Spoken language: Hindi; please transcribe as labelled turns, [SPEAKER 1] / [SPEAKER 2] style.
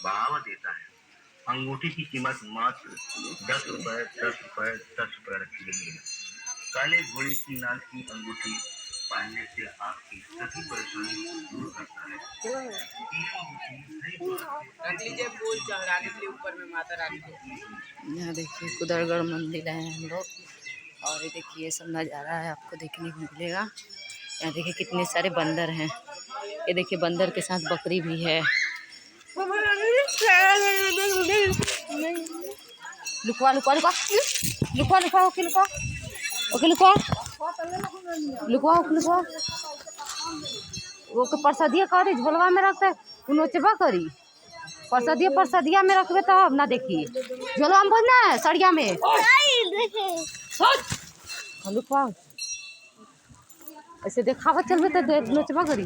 [SPEAKER 1] बढ़ावा देता है। अंगूठी की कीमत मात्र 10 रुपए 10 रुपए 10 रुपए रखी गई है। काले घोड़े की नाल की अंगूठी पहनने से आपकी सभी परेशानी दूर करता है।
[SPEAKER 2] रख लीजिए फूल चढ़ाने के लिए ऊपर में माता रानी को।
[SPEAKER 3] यहाँ देखिए कुदरगढ़ मंदिर है हम लोग, और ये देखिए ये सब नज़ारा है आपको देखने को मिलेगा। यहाँ देखिए कितने सारे बंदर हैं। ये देखिए बंदर के साथ बकरी भी है। लुकवा लुकवा लुकवा लुकवा लुकवा ओके लुकवा ओके लुकवा लुकवा ओके लुकवा वो प्रसादिया करी झोलवा में रखते नोचबा करी प्रसादिया में रखबे तब ना देखिए झोलवा में बोलना है सड़िया में लुकवा ऐसे देखावा चलबे तो नोचबा करी।